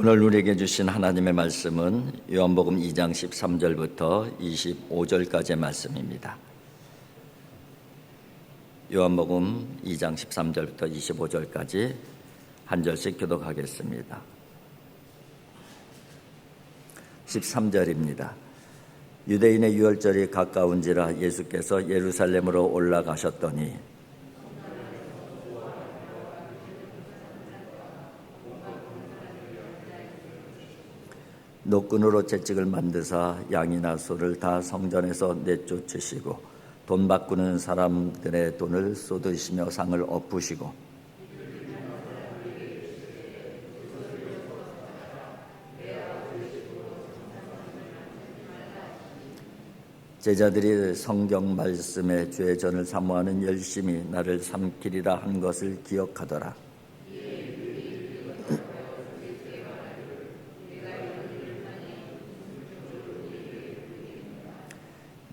오늘 우리에게 주신 하나님의 말씀은 요한복음 2장 13절부터 25절까지의 말씀입니다. 요한복음 2장 13절부터 25절까지 한 절씩 교독하겠습니다. 13절입니다. 유대인의 유월절이 가까운지라 예수께서 예루살렘으로 올라가셨더니 노끈으로 채찍을 만드사 양이나 소를 다 성전에서 내쫓으시고 돈 바꾸는 사람들의 돈을 쏟으시며 상을 엎으시고 제자들이 성경 말씀에 주의 전을 사모하는 열심히 나를 삼키리라 한 것을 기억하더라.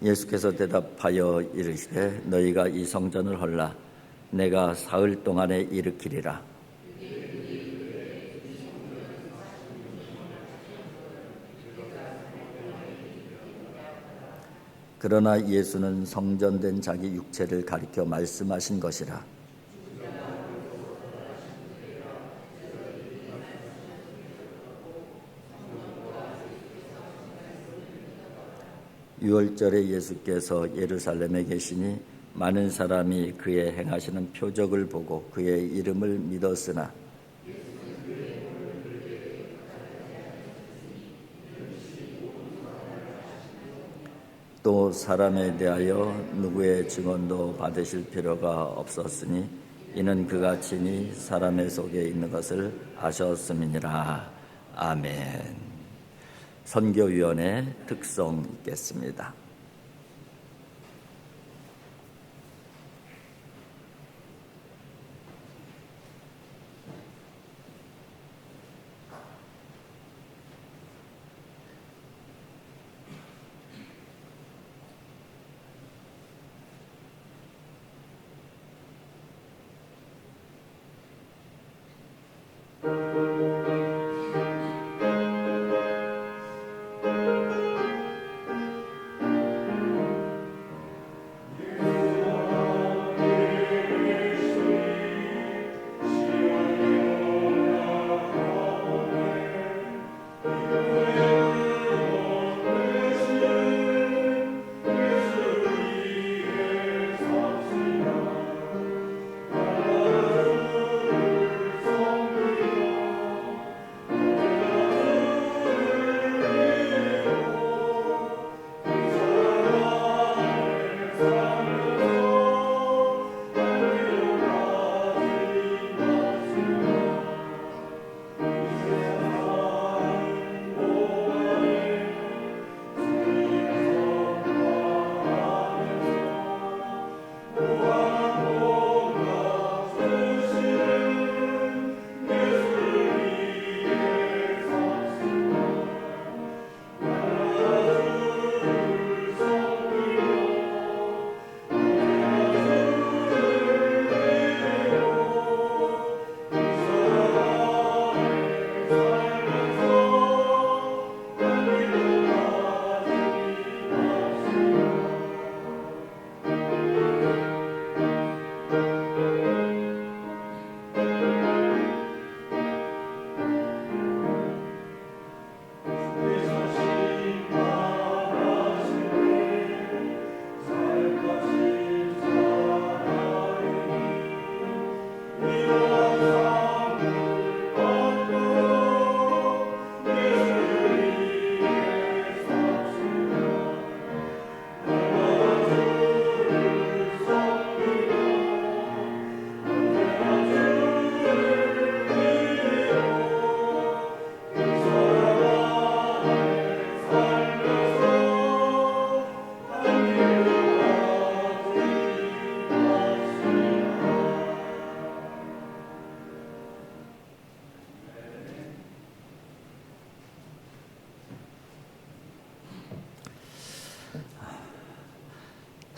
예수께서 대답하여 이르시되 너희가 이 성전을 헐라 내가 사흘 동안에 일으키리라. 그러나 예수는 성전된 자기 육체를 가리켜 말씀하신 것이라. 유월절에 예수께서 예루살렘에 계시니 많은 사람이 그의 행하시는 표적을 보고 그의 이름을 믿었으나 또 사람에 대하여 누구의 증언도 받으실 필요가 없었으니 이는 그가 친히 사람의 속에 있는 것을 아셨음이니라. 아멘. 선교위원회 특성 있겠습니다.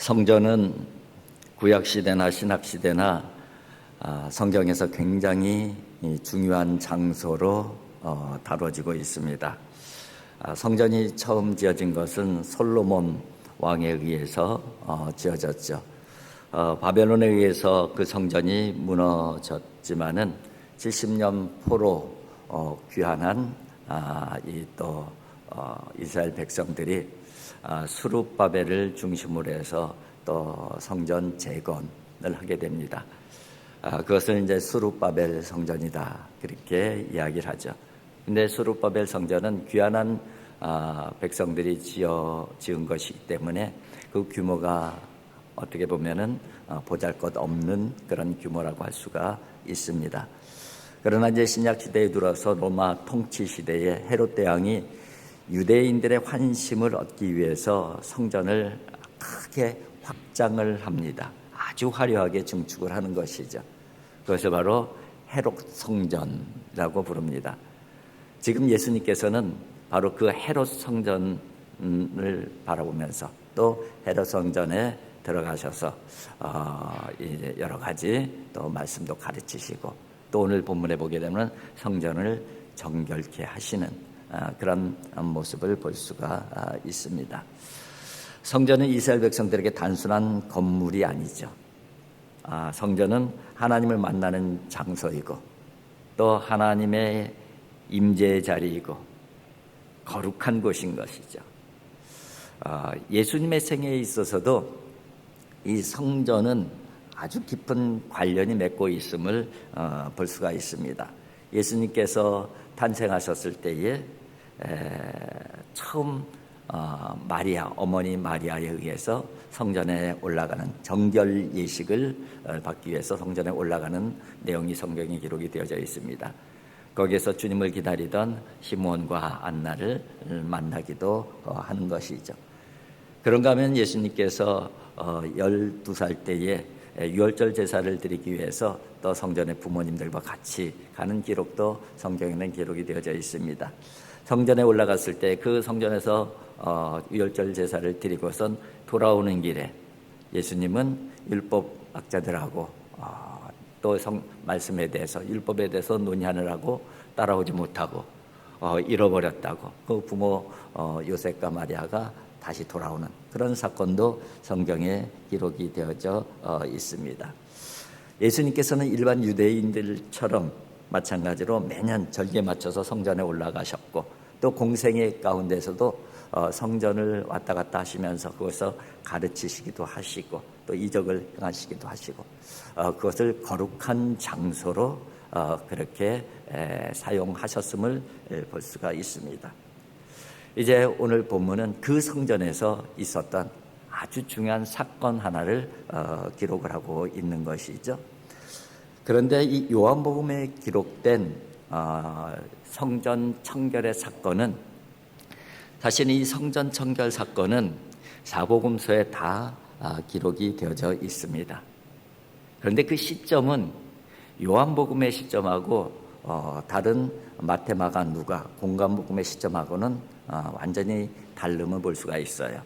성전은 구약시대나 신약시대나 성경에서 굉장히 중요한 장소로 다뤄지고 있습니다. 성전이 처음 지어진 것은 솔로몬 왕에 의해서 지어졌죠. 바벨론에 의해서 그 성전이 무너졌지만은 70년 포로 귀환한 이스라엘 백성들이 수룹바벨을 중심으로 해서 또 성전 재건을 하게 됩니다. 그것을 이제 수룹바벨 성전이다 그렇게 이야기를 하죠. 근데 수룹바벨 성전은 귀환한 백성들이 지은 것이기 때문에 그 규모가 어떻게 보면은 보잘것없는 그런 규모라고 할 수가 있습니다. 그러나 이제 신약 시대에 들어서 로마 통치 시대에 헤롯 대왕이 유대인들의 환심을 얻기 위해서 성전을 크게 확장을 합니다. 아주 화려하게 증축을 하는 것이죠. 그것을 바로 헤롯 성전이라고 부릅니다. 지금 예수님께서는 바로 그 헤롯 성전을 바라보면서 또 헤롯 성전에 들어가셔서 이제 여러 가지 또 말씀도 가르치시고 또 오늘 본문에 보게 되면 성전을 정결케 하시는 그런 모습을 볼 수가 있습니다. 성전은 이스라엘 백성들에게 단순한 건물이 아니죠. 성전은 하나님을 만나는 장소이고 또 하나님의 임재의 자리이고 거룩한 곳인 것이죠. 예수님의 생애에 있어서도 이 성전은 아주 깊은 관련이 맺고 있음을 볼 수가 있습니다. 예수님께서 탄생하셨을 때에 처음 마리아, 어머니 마리아에 의해서 성전에 올라가는 정결 예식을 받기 위해서 성전에 올라가는 내용이 성경에 기록이 되어져 있습니다. 거기에서 주님을 기다리던 시므온과 안나를 만나기도 하는 것이죠. 그런가 하면 예수님께서 12살 때에 유월절 제사를 드리기 위해서 또 성전에 부모님들과 같이 가는 기록도 성경에는 기록이 되어져 있습니다. 성전에 올라갔을 때 그 성전에서 유월절 제사를 드리고선 돌아오는 길에 예수님은 율법학자들하고 또 말씀에 대해서 율법에 대해서 논의하느라고 따라오지 못하고 잃어버렸다고 그 부모 요셉과 마리아가 다시 돌아오는 그런 사건도 성경에 기록이 되어져 있습니다. 예수님께서는 일반 유대인들처럼 마찬가지로 매년 절기에 맞춰서 성전에 올라가셨고 또 공생의 가운데서도 성전을 왔다 갔다 하시면서 그것을 가르치시기도 하시고 또 이적을 행하시기도 하시고 그것을 거룩한 장소로 그렇게 사용하셨음을 볼 수가 있습니다. 이제 오늘 본문은 그 성전에서 있었던 아주 중요한 사건 하나를 기록을 하고 있는 것이죠. 그런데 이 요한복음에 기록된 성전 청결의 사건은 사실 이 성전 청결 사건은 사복음서에 다 기록이 되어져 있습니다. 그런데 그 시점은 요한복음의 시점하고 다른 마태, 마가, 누가, 공관복음의 시점하고는 완전히 다름을 볼 수가 있어요.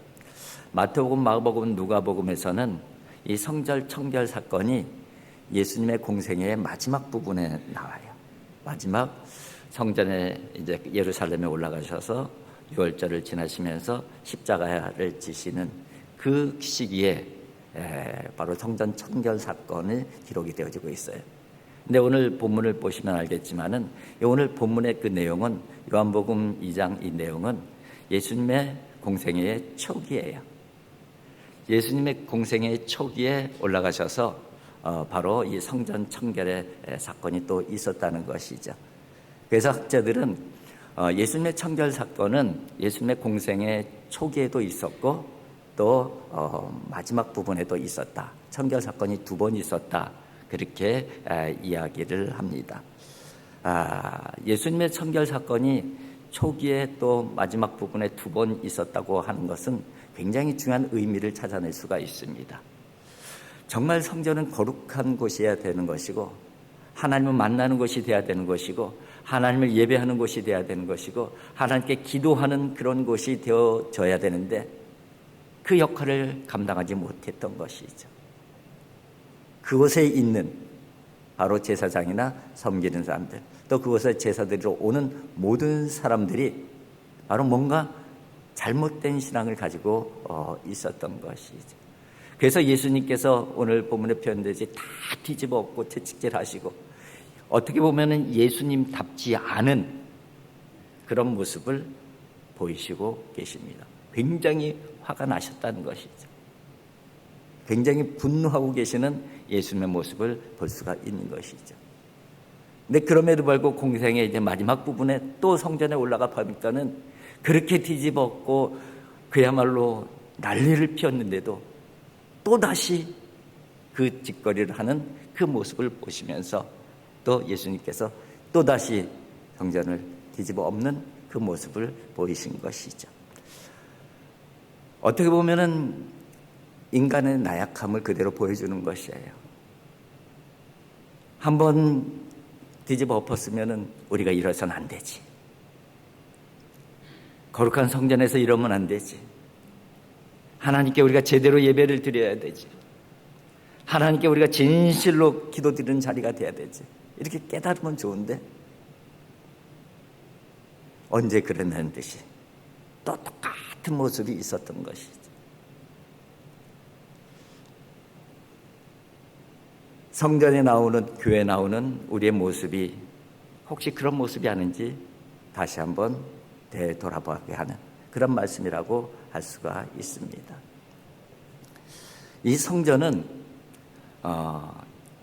마태복음, 마가복음, 누가복음에서는 이 성전 청결 사건이 예수님의 공생애의 마지막 부분에 나와요. 마지막 성전에 이제 예루살렘에 올라가셔서 유월절을 지나시면서 십자가를 지시는 그 시기에 바로 성전 청결 사건이 기록이 되어지고 있어요. 근데 오늘 본문을 보시면 알겠지만은 오늘 본문의 그 내용은 요한복음 2장 이 내용은 예수님의 공생애의 초기예요. 예수님의 공생애의 초기에 올라가셔서 바로 이 성전 청결의 사건이 또 있었다는 것이죠. 그래서 학자들은 예수님의 청결 사건은 예수님의 공생의 초기에도 있었고 또 마지막 부분에도 있었다. 청결 사건이 2번 있었다. 그렇게 이야기를 합니다. 예수님의 청결 사건이 초기에 또 마지막 부분에 2번 있었다고 하는 것은 굉장히 중요한 의미를 찾아낼 수가 있습니다. 정말 성전은 거룩한 곳이어야 되는 것이고 하나님을 만나는 곳이 되어야 되는 것이고 하나님을 예배하는 곳이 되어야 되는 것이고 하나님께 기도하는 그런 곳이 되어져야 되는데 그 역할을 감당하지 못했던 것이죠. 그곳에 있는 바로 제사장이나 섬기는 사람들, 또 그곳에 제사드리러 오는 모든 사람들이 바로 뭔가 잘못된 신앙을 가지고 있었던 것이죠. 그래서 예수님께서 오늘 본문에 표현되지 다 뒤집어 엎고 채찍질하시고 어떻게 보면은 예수님답지 않은 그런 모습을 보이시고 계십니다. 굉장히 화가 나셨다는 것이죠. 굉장히 분노하고 계시는 예수님의 모습을 볼 수가 있는 것이죠. 근데 그럼에도 불구하고 공생의 이제 마지막 부분에 또 성전에 올라가 보니까는 그렇게 뒤집었고 그야말로 난리를 피웠는데도 또다시 그 짓거리를 하는 그 모습을 보시면서 또 예수님께서 또다시 성전을 뒤집어 엎는 그 모습을 보이신 것이죠. 어떻게 보면은 인간의 나약함을 그대로 보여주는 것이에요. 한번 뒤집어 엎었으면은 우리가 이러서는 안 되지. 거룩한 성전에서 이러면 안 되지. 하나님께 우리가 제대로 예배를 드려야 되지. 하나님께 우리가 진실로 기도드리는 자리가 돼야 되지. 이렇게 깨달으면 좋은데 언제 그랬냐는 듯이 또 똑같은 모습이 있었던 것이죠. 성전에 나오는, 교회에 나오는 우리의 모습이 혹시 그런 모습이 아닌지 다시 한번 되돌아보게 하는 그런 말씀이라고 할 수가 있습니다. 이 성전은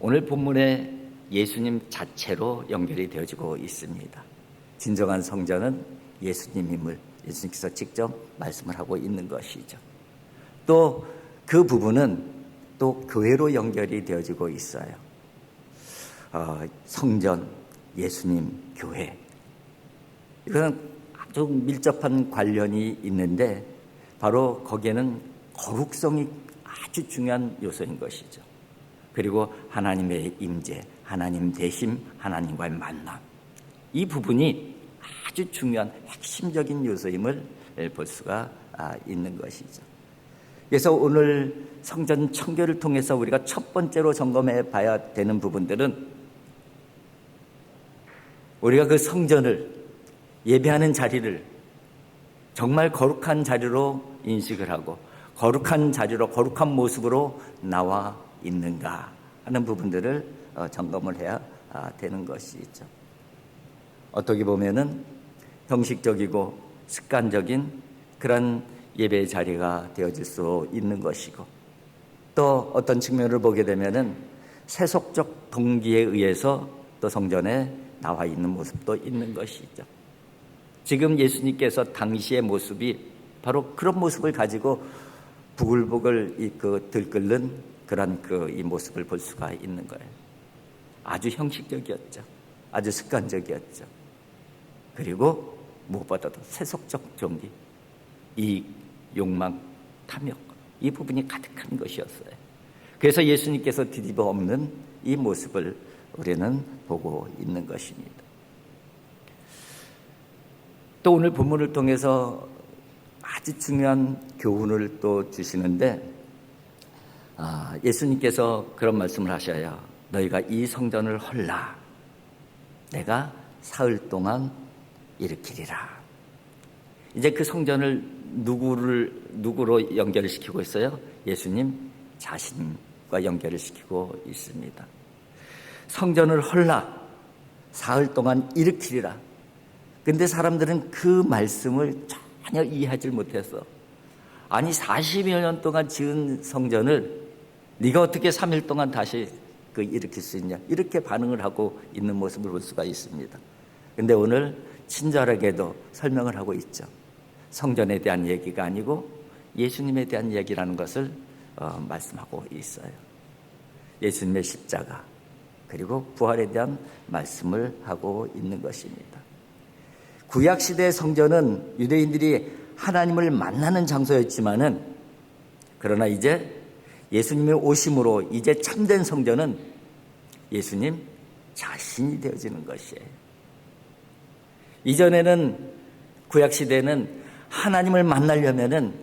오늘 본문에 예수님 자체로 연결이 되어지고 있습니다. 진정한 성전은 예수님임을 예수님께서 직접 말씀을 하고 있는 것이죠. 또 그 부분은 또 교회로 연결이 되어지고 있어요. 성전, 예수님, 교회. 이거는 아주 밀접한 관련이 있는데 바로 거기에는 거룩성이 아주 중요한 요소인 것이죠. 그리고 하나님의 임재, 하나님 대심, 하나님과의 만남. 이 부분이 아주 중요한 핵심적인 요소임을 볼 수가 있는 것이죠. 그래서 오늘 성전 청결을 통해서 우리가 첫 번째로 점검해 봐야 되는 부분들은 우리가 그 성전을 예배하는 자리를 정말 거룩한 자리로 인식을 하고 거룩한 자리로 거룩한 모습으로 나와 있는가 하는 부분들을 점검을 해야 되는 것이죠. 어떻게 보면은 형식적이고 습관적인 그런 예배의 자리가 되어질 수 있는 것이고 또 어떤 측면을 보게 되면은 세속적 동기에 의해서 또 성전에 나와 있는 모습도 있는 것이죠. 지금 예수님께서 당시의 모습이 바로 그런 모습을 가지고 부글부글 들끓는 그런 이 모습을 볼 수가 있는 거예요. 아주 형식적이었죠. 아주 습관적이었죠. 그리고 무엇보다도 세속적 동기, 이익, 욕망, 탐욕 이 부분이 가득한 것이었어요. 그래서 예수님께서 뒤집어 엎는 이 모습을 우리는 보고 있는 것입니다. 또 오늘 본문을 통해서 아주 중요한 교훈을 또 주시는데 예수님께서 그런 말씀을 하셔요. 너희가 이 성전을 헐라 내가 사흘 동안 일으키리라. 이제 그 성전을 누구로 연결을 시키고 있어요? 예수님 자신과 연결을 시키고 있습니다. 성전을 헐라 사흘 동안 일으키리라. 근데 사람들은 그 말씀을 전혀 이해하지 못해서 아니 40여 년 동안 지은 성전을 네가 어떻게 3일 동안 다시 일으킬 수 있냐 이렇게 반응을 하고 있는 모습을 볼 수가 있습니다. 근데 오늘 친절하게도 설명을 하고 있죠. 성전에 대한 얘기가 아니고 예수님에 대한 얘기라는 것을 말씀하고 있어요. 예수님의 십자가 그리고 부활에 대한 말씀을 하고 있는 것입니다. 구약시대의 성전은 유대인들이 하나님을 만나는 장소였지만은 그러나 이제 예수님의 오심으로 이제 참된 성전은 예수님 자신이 되어지는 것이에요. 이전에는 구약시대는 하나님을 만나려면은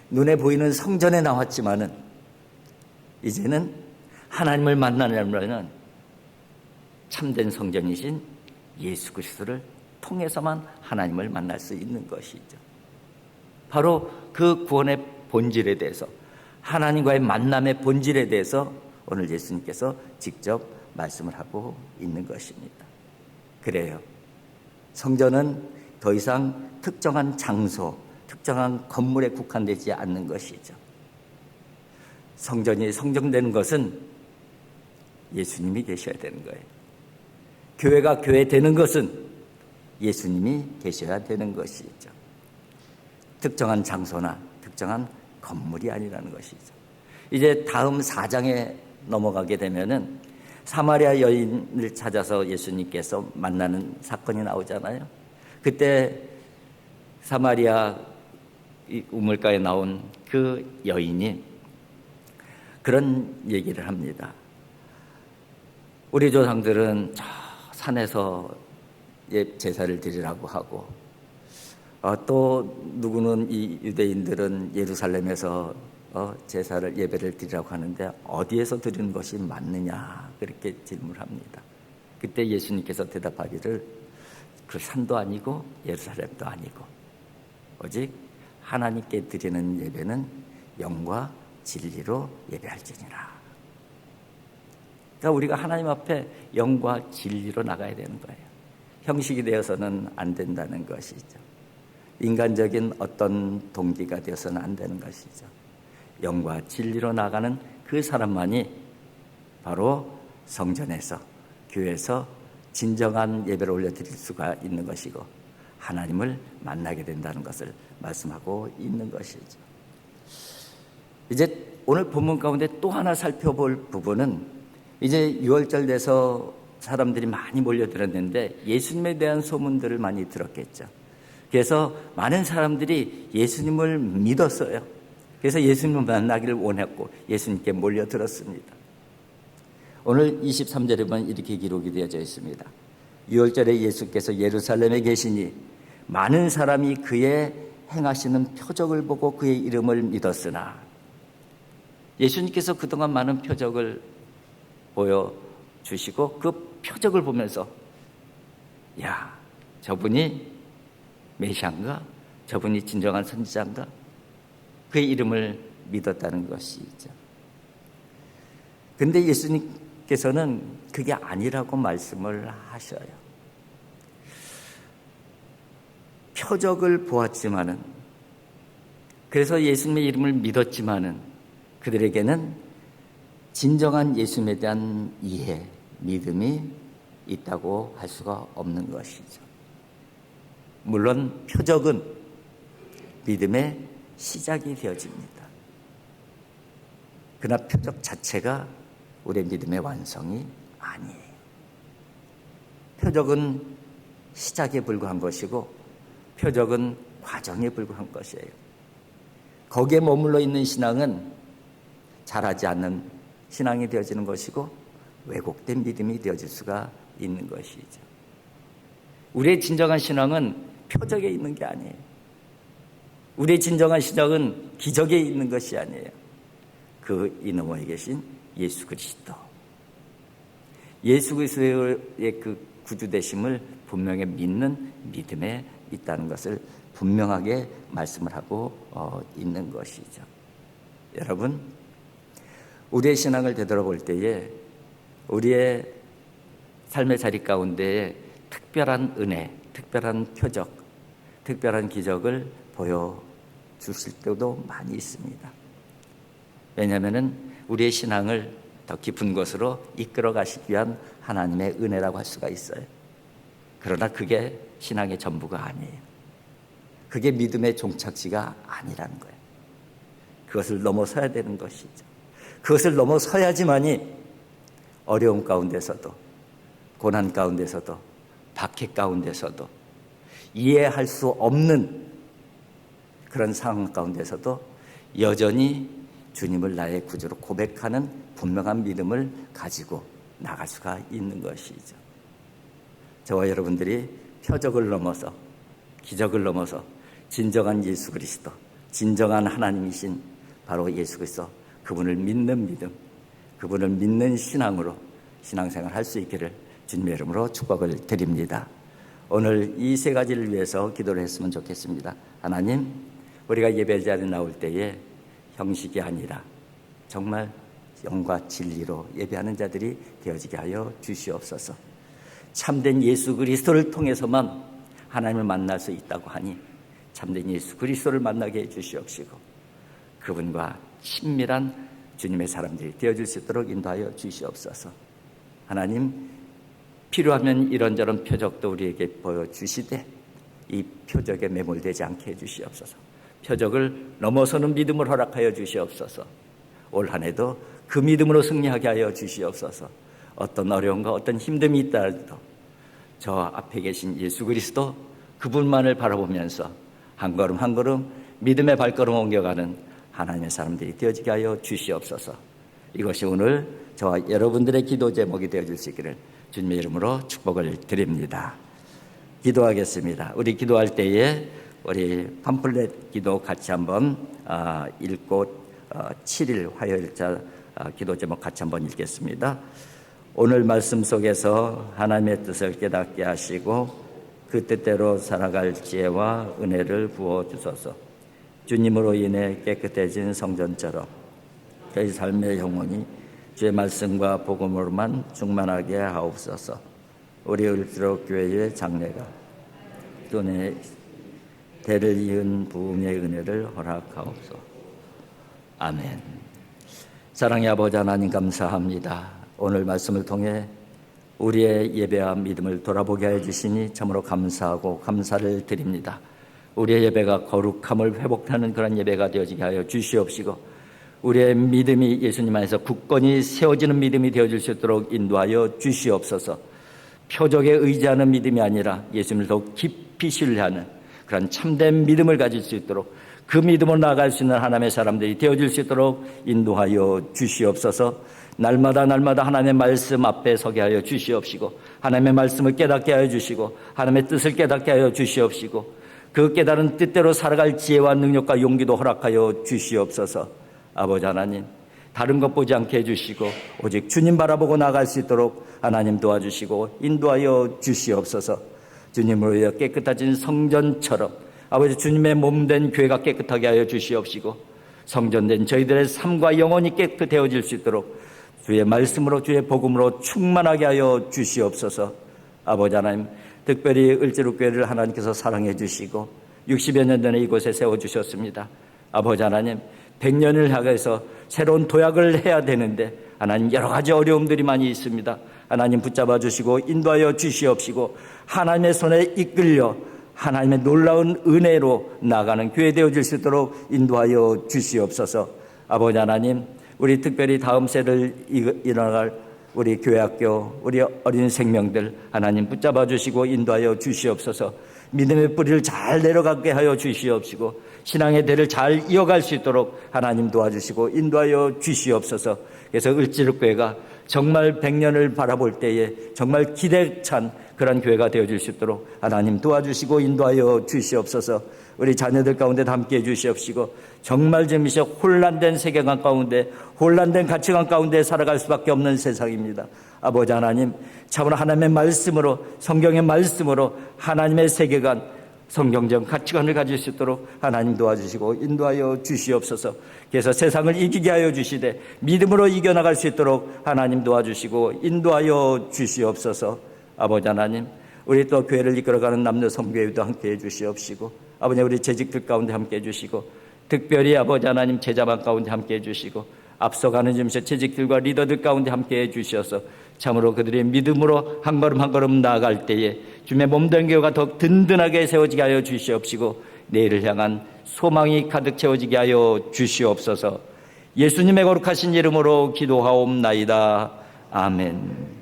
눈에 보이는 성전에 나왔지만은 이제는 하나님을 만나려면은 참된 성전이신 예수 그리스도를 통해서만 하나님을 만날 수 있는 것이죠. 바로 그 구원의 본질에 대해서, 하나님과의 만남의 본질에 대해서 오늘 예수님께서 직접 말씀을 하고 있는 것입니다. 그래요. 성전은 더 이상 특정한 장소, 특정한 건물에 국한되지 않는 것이죠. 성전이 성정되는 것은 예수님이 계셔야 되는 거예요. 교회가 교회 되는 것은 예수님이 계셔야 되는 것이죠. 특정한 장소나 특정한 건물이 아니라는 것이죠. 이제 다음 4장에 넘어가게 되면은 사마리아 여인을 찾아서 예수님께서 만나는 사건이 나오잖아요. 그때 사마리아 우물가에 나온 그 여인이 그런 얘기를 합니다. 우리 조상들은 저 산에서 제사를 드리라고 하고, 또 누구는 이 유대인들은 예루살렘에서 제사를 예배를 드리라고 하는데 어디에서 드리는 것이 맞느냐, 그렇게 질문을 합니다. 그때 예수님께서 대답하기를 그 산도 아니고 예루살렘도 아니고 오직 하나님께 드리는 예배는 영과 진리로 예배할지니라. 그러니까 우리가 하나님 앞에 영과 진리로 나가야 되는 거예요. 형식이 되어서는 안 된다는 것이죠. 인간적인 어떤 동기가 되어서는 안 되는 것이죠. 영과 진리로 나가는 그 사람만이 바로 성전에서, 교회에서 진정한 예배를 올려드릴 수가 있는 것이고 하나님을 만나게 된다는 것을 말씀하고 있는 것이죠. 이제 오늘 본문 가운데 또 하나 살펴볼 부분은, 이제 6월절 돼서 사람들이 많이 몰려들었는데 예수님에 대한 소문들을 많이 들었겠죠. 그래서 많은 사람들이 예수님을 믿었어요. 그래서 예수님을 만나기를 원했고 예수님께 몰려들었습니다. 오늘 23절에 보면 이렇게 기록이 되어져 있습니다. 6월절에 예수께서 예루살렘에 계시니 많은 사람이 그의 행하시는 표적을 보고 그의 이름을 믿었으나, 예수님께서 그동안 많은 표적을 보여주시고 그 표적을 보면서 야, 저분이 메시아인가? 저분이 진정한 선지자인가? 그의 이름을 믿었다는 것이죠. 그런데 예수님께서는 그게 아니라고 말씀을 하셔요. 표적을 보았지만은, 그래서 예수님의 이름을 믿었지만은 그들에게는 진정한 예수님에 대한 이해, 믿음이 있다고 할 수가 없는 것이죠. 물론 표적은 믿음의 시작이 되어집니다. 그러나 표적 자체가 우리의 믿음의 완성이 아니에요. 표적은 시작에 불과한 것이고 표적은 과정에 불과한 것이에요. 거기에 머물러 있는 신앙은 자라지 않는 신앙이 되어지는 것이고 왜곡된 믿음이 되어질 수가 있는 것이죠. 우리의 진정한 신앙은 표적에 있는 게 아니에요. 우리의 진정한 신앙은 기적에 있는 것이 아니에요. 그 이너머에 계신 예수 그리스도, 예수 그리스도의 그 구주되심을 분명히 믿는 믿음에 있다는 것을 분명하게 말씀을 하고 있는 것이죠. 여러분, 우리의 신앙을 되돌아볼 때에 우리의 삶의 자리 가운데에 특별한 은혜, 특별한 표적, 특별한 기적을 보여주실 때도 많이 있습니다. 왜냐하면 우리의 신앙을 더 깊은 곳으로 이끌어 가시기 위한 하나님의 은혜라고 할 수가 있어요. 그러나 그게 신앙의 전부가 아니에요. 그게 믿음의 종착지가 아니라는 거예요. 그것을 넘어서야 되는 것이죠. 그것을 넘어서야지만이 어려움 가운데서도, 고난 가운데서도, 박해 가운데서도, 이해할 수 없는 그런 상황 가운데서도 여전히 주님을 나의 구주로 고백하는 분명한 믿음을 가지고 나갈 수가 있는 것이죠. 저와 여러분들이 표적을 넘어서, 기적을 넘어서 진정한 예수 그리스도, 진정한 하나님이신 바로 예수 그리스도, 그분을 믿는 믿음, 그분을 믿는 신앙으로 신앙생활 할 수 있기를 주님의 이름으로 축복을 드립니다. 오늘 이 세 가지를 위해서 기도를 했으면 좋겠습니다. 하나님, 우리가 예배 자리에 나올 때에 형식이 아니라 정말 영과 진리로 예배하는 자들이 되어지게 하여 주시옵소서. 참된 예수 그리스도를 통해서만 하나님을 만날 수 있다고 하니 참된 예수 그리스도를 만나게 해 주시옵시고 그분과 친밀한 주님의 사람들이 되어줄 수 있도록 인도하여 주시옵소서. 하나님, 필요하면 이런저런 표적도 우리에게 보여주시되 이 표적에 매몰되지 않게 해주시옵소서. 표적을 넘어서는 믿음을 허락하여 주시옵소서. 올 한 해도 그 믿음으로 승리하게 하여 주시옵소서. 어떤 어려움과 어떤 힘듦이 있다도 저 앞에 계신 예수 그리스도 그분만을 바라보면서 한 걸음 한 걸음 믿음의 발걸음 옮겨가는 하나님의 사람들이 되어지게 하여 주시옵소서. 이것이 오늘 저와 여러분들의 기도 제목이 되어줄 수 있기를 주님의 이름으로 축복을 드립니다. 기도하겠습니다. 우리 기도할 때에 우리 팜플렛 기도 같이 한번 읽고 7일 화요일자 기도 제목 같이 한번 읽겠습니다. 오늘 말씀 속에서 하나님의 뜻을 깨닫게 하시고 그 뜻대로 살아갈 지혜와 은혜를 부어주소서. 주님으로 인해 깨끗해진 성전처럼 저희 삶의 영혼이 주의 말씀과 복음으로만 충만하게 하옵소서. 우리 을지로 교회의 장래가 또내 대를 이은 부흥의 은혜를 허락하옵소서. 아멘. 사랑의 아버지 하나님, 감사합니다. 오늘 말씀을 통해 우리의 예배와 믿음을 돌아보게 해 주시니 참으로 감사하고 감사를 드립니다. 우리의 예배가 거룩함을 회복하는 그런 예배가 되어지게 하여 주시옵시고 우리의 믿음이 예수님 안에서 굳건히 세워지는 믿음이 되어질 수 있도록 인도하여 주시옵소서. 표적에 의지하는 믿음이 아니라 예수님을 더욱 깊이 신뢰하는 그런 참된 믿음을 가질 수 있도록 그 믿음으로 나아갈 수 있는 하나님의 사람들이 되어질 수 있도록 인도하여 주시옵소서. 날마다 하나님의 말씀 앞에 서게 하여 주시옵시고 하나님의 말씀을 깨닫게 하여 주시고 하나님의 뜻을 깨닫게 하여 주시옵시고 그 깨달은 뜻대로 살아갈 지혜와 능력과 용기도 허락하여 주시옵소서. 아버지 하나님, 다른 것 보지 않게 해주시고 오직 주님 바라보고 나아갈 수 있도록 하나님 도와주시고 인도하여 주시옵소서. 주님으로 인해 깨끗해진 성전처럼 아버지 주님의 몸된 교회가 깨끗하게 하여 주시옵시고 성전된 저희들의 삶과 영혼이 깨끗해질 수 있도록 주의 말씀으로 주의 복음으로 충만하게 하여 주시옵소서. 아버지 하나님, 특별히 을지로교회를 하나님께서 사랑해 주시고 60여 년 전에 이곳에 세워주셨습니다. 아버지 하나님, 100년을 향해서 새로운 도약을 해야 되는데 하나님 여러 가지 어려움들이 많이 있습니다. 하나님 붙잡아 주시고 인도하여 주시옵시고 하나님의 손에 이끌려 하나님의 놀라운 은혜로 나아가는 교회 되어질 수 있도록 인도하여 주시옵소서. 아버지 하나님, 우리 특별히 다음 세대를 일어날 우리 교회학교, 우리 어린 생명들 하나님 붙잡아 주시고 인도하여 주시옵소서. 믿음의 뿌리를 잘 내려가게 하여 주시옵시고 신앙의 대를 잘 이어갈 수 있도록 하나님 도와주시고 인도하여 주시옵소서. 그래서 을지로교회가 정말 100년을 바라볼 때에 정말 기대찬 그런 교회가 되어줄 수 있도록 하나님 도와주시고 인도하여 주시옵소서. 우리 자녀들 가운데 함께해 주시옵시고 정말 재미있어 혼란된 세계관 가운데 혼란된 가치관 가운데 살아갈 수밖에 없는 세상입니다. 아버지 하나님, 참으로 하나님의 말씀으로 성경의 말씀으로 하나님의 세계관 성경적 가치관을 가질 수 있도록 하나님 도와주시고 인도하여 주시옵소서. 그래서 세상을 이기게 하여 주시되 믿음으로 이겨나갈 수 있도록 하나님 도와주시고 인도하여 주시옵소서. 아버지 하나님, 우리 또 교회를 이끌어가는 남녀 선교회도 함께해 주시옵시고 아버지 우리 재직들 가운데 함께해 주시고 특별히 아버지 하나님 제자반 가운데 함께해 주시고 앞서가는 점에서 재직들과 리더들 가운데 함께해 주셔서 참으로 그들의 믿음으로 한 걸음 한 걸음 나아갈 때에 주님의 몸된 교회가 더욱 든든하게 세워지게 하여 주시옵시고 내일을 향한 소망이 가득 채워지게 하여 주시옵소서. 예수님의 거룩하신 이름으로 기도하옵나이다. 아멘.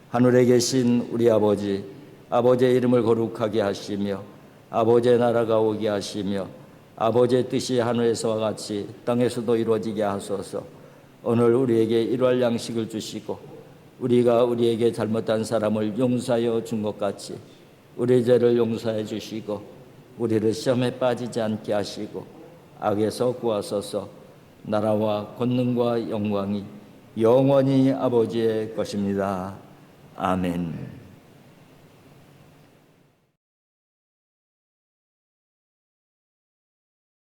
하늘에 계신 우리 아버지, 아버지의 이름을 거룩하게 하시며 아버지의 나라가 오게 하시며 아버지의 뜻이 하늘에서와 같이 땅에서도 이루어지게 하소서. 오늘 우리에게 일용할 양식을 주시고 우리가 우리에게 잘못한 사람을 용서하여 준 것 같이 우리 죄를 용서해 주시고 우리를 시험에 빠지지 않게 하시고 악에서 구하소서. 나라와 권능과 영광이 영원히 아버지의 것입니다. 아멘.